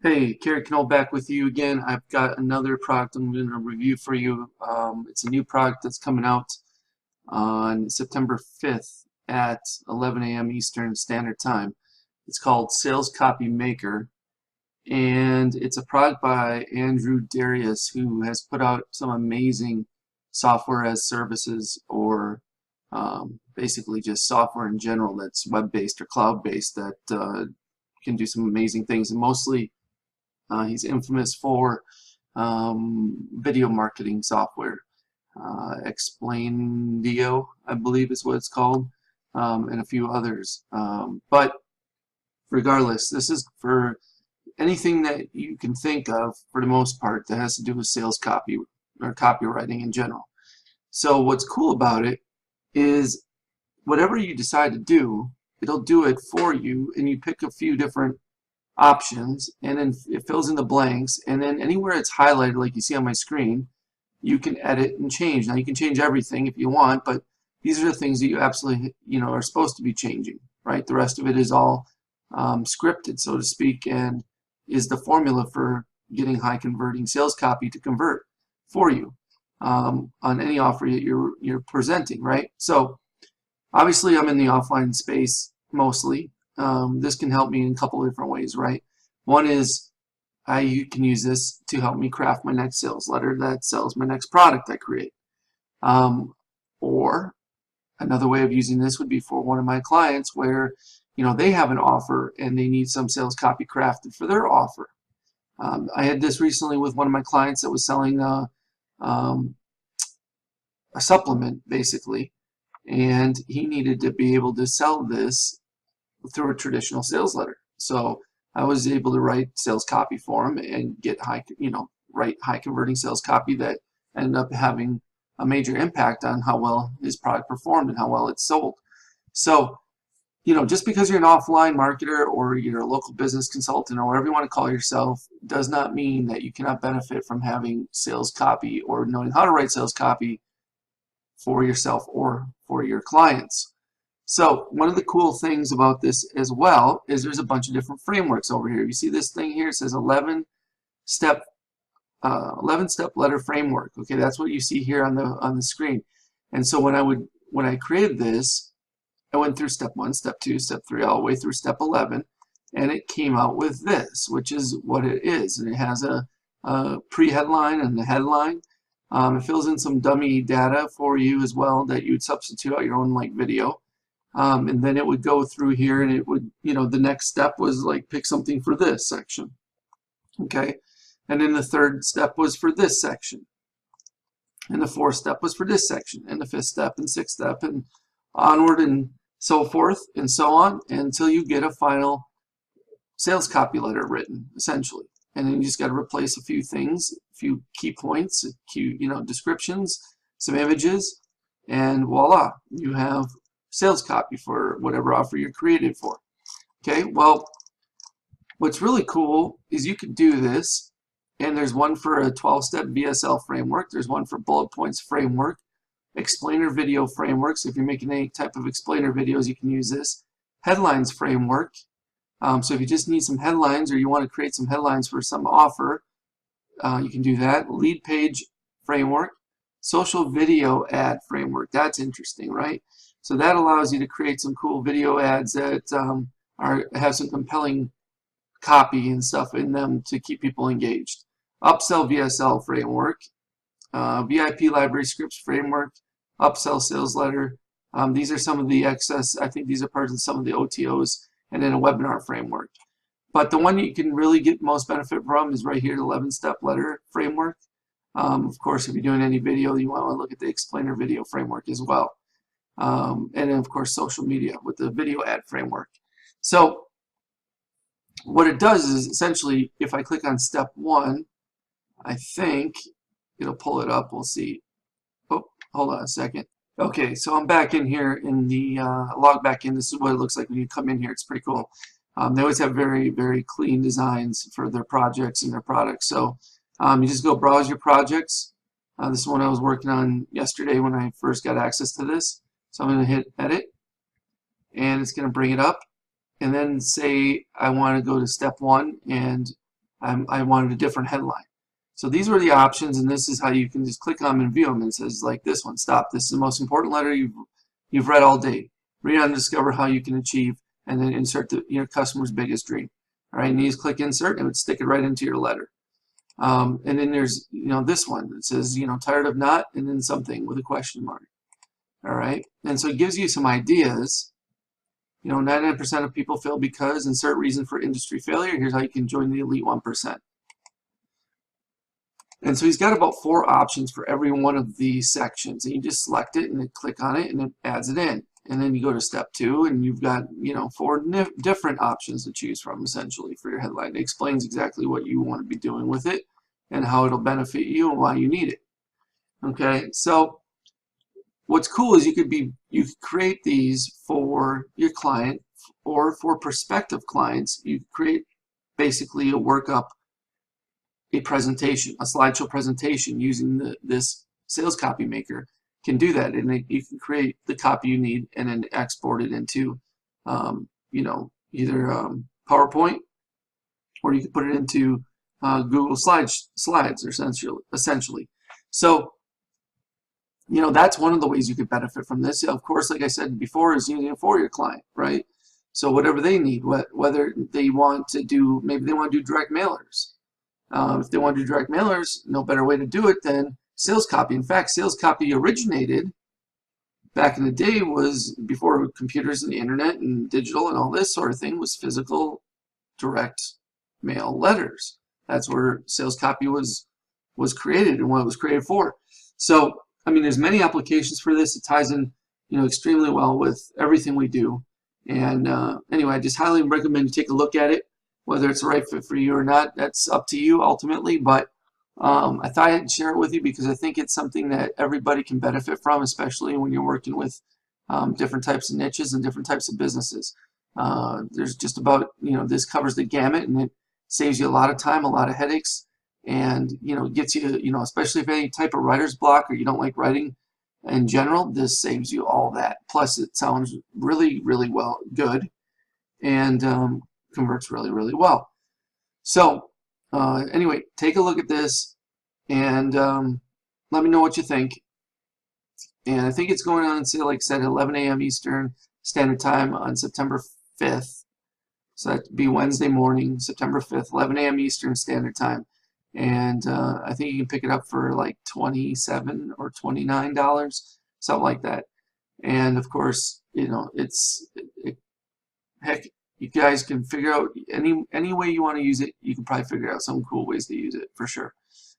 Hey, Kerry Knoll back with you again. I've got another product I'm going to review for you. It's a new product that's coming out on September 5th at 11 a.m. Eastern Standard Time. It's called Sales Copy Maker, and it's a product by Andrew Darius, who has put out some amazing software as services, or basically just software in general that's web-based or cloud-based that can do some amazing things, and mostly he's infamous for video marketing software. Explaindio, I believe is what it's called, and a few others. But regardless, this is for anything that you can think of, for the most part, that has to do with sales copy or copywriting in general. So what's cool about it is whatever you decide to do, it'll do it for you, and you pick a few different options, and then it fills in the blanks, and then anywhere it's highlighted like you see on my screen, you can edit and change. Now you can change everything if you want, but these are the things that you absolutely are supposed to be changing, right? The rest of it is all scripted, so to speak, and is the formula for getting high converting sales copy to convert for you on any offer that you're presenting, right? So obviously I'm in the offline space mostly. This can help me in a couple of different ways, right? One is I can use this to help me craft my next sales letter that sells my next product I create. Or another way of using this would be for one of my clients where they have an offer and they need some sales copy crafted for their offer. I had this recently with one of my clients that was selling a supplement, basically, and he needed to be able to sell this through a traditional sales letter. So I was able to write sales copy for him and get write high converting sales copy that ended up having a major impact on how well his product performed and how well it's sold. So, just because you're an offline marketer or you're a local business consultant or whatever you want to call yourself does not mean that you cannot benefit from having sales copy or knowing how to write sales copy for yourself or for your clients. So one of the cool things about this as well is there's a bunch of different frameworks over here. You see this thing here, it says 11-step letter framework. Okay, that's what you see here on the screen. And so when I created this, I went through step 1, step 2, step 3, all the way through step 11, and it came out with this, which is what it is. And it has a pre-headline and the headline. It fills in some dummy data for you as well that you would substitute out your own video. And then it would go through here, and it would, the next step was like pick something for this section. Okay, and then the third step was for this section, and the fourth step was for this section, and the fifth step and sixth step, and onward and so forth and so on until you get a final sales copy letter written, essentially. And then you just got to replace a few things, a few key points, a few descriptions, some images, and voila, you have sales copy for whatever offer you're created for. Okay, well, what's really cool is you can do this, and there's one for a 12-step VSL framework, there's one for bullet points framework, explainer video frameworks. If you're making any type of explainer videos, you can use this. Headlines framework. So if you just need some headlines or you want to create some headlines for some offer, you can do that. Lead page framework. Social video ad framework. That's interesting, right? So that allows you to create some cool video ads that have some compelling copy and stuff in them to keep people engaged. Upsell VSL framework, VIP library scripts framework, upsell sales letter. These are some of the excess. I think these are parts of some of the OTOs, and then a webinar framework. But the one you can really get most benefit from is right here, the 11-step letter framework. Of course, if you're doing any video, you want to look at the explainer video framework as well. And then of course social media with the video ad framework. So what it does is essentially, if I click on step 1, I think it'll pull it up. We'll see. Oh, hold on a second. Okay, so I'm back in here in the log back in. This is what it looks like when you come in here. It's pretty cool. They always have very, very clean designs for their projects and their products. So you just go browse your projects. This is one I was working on yesterday when I first got access to this. So I'm going to hit edit, and it's going to bring it up, and then say I want to go to step 1 and I wanted a different headline. So these were the options, and this is how you can just click on them and view them. And it says like this one, stop. This is the most important letter you've read all day. Read on and discover how you can achieve, and then insert your customer's biggest dream. All right, and you just click insert, and it would stick it right into your letter. And then there's this one that says tired of not, and then something with a question mark. All right, and so it gives you some ideas. 99% of people fail because, insert reason for industry failure. Here's how you can join the elite 1%. And so he's got about 4 options for every one of these sections. And you just select it and then click on it and it adds it in. And then you go to step 2 and you've got 4 different options to choose from essentially for your headline. It explains exactly what you want to be doing with it and how it'll benefit you and why you need it. Okay, so what's cool is you could create these for your client or for prospective clients. You create basically a workup, a presentation, a slideshow presentation using this sales copy maker. Can do that, and you can create the copy you need and then export it into either PowerPoint, or you can put it into Google Slides essentially. So that's one of the ways you could benefit from this. Of course, like I said before, is using it for your client, right? So whatever they need, whether they want to do, maybe they want to do direct mailers. If they want to do direct mailers, no better way to do it than sales copy. In fact, sales copy originated back in the day, was before computers and the internet and digital and all this sort of thing, was physical direct mail letters. That's where sales copy was created and what it was created for. So I mean, there's many applications for this. It ties in extremely well with everything we do. And anyway, I just highly recommend you take a look at it. Whether it's the right fit for you or not, that's up to you ultimately. But I thought I'd share it with you because I think it's something that everybody can benefit from, especially when you're working with different types of niches and different types of businesses. There's just about, this covers the gamut, and it saves you a lot of time, a lot of headaches, and gets you, especially if any type of writer's block or you don't like writing in general, this saves you all that. Plus, it sounds really, really good, and converts really, really well. So anyway, take a look at this and let me know what you think. And I think it's going on sale, like I said, 11 a.m. Eastern Standard Time on September 5th. So that'd be Wednesday morning, September 5th, 11 a.m. Eastern Standard Time. And I think you can pick it up for like $27 or $29, something like that. And of course, heck, you guys can figure out any way you want to use it. You can probably figure out some cool ways to use it for sure.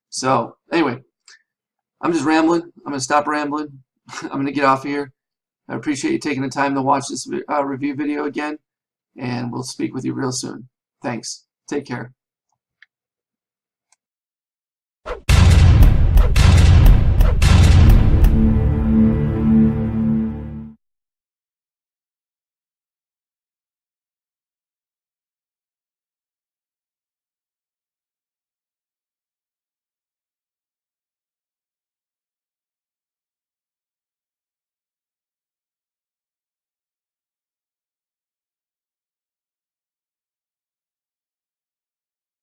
So anyway, I'm just rambling. I'm going to stop rambling. I'm going to get off here. I appreciate you taking the time to watch this review video again, and we'll speak with you real soon. Thanks. Take care.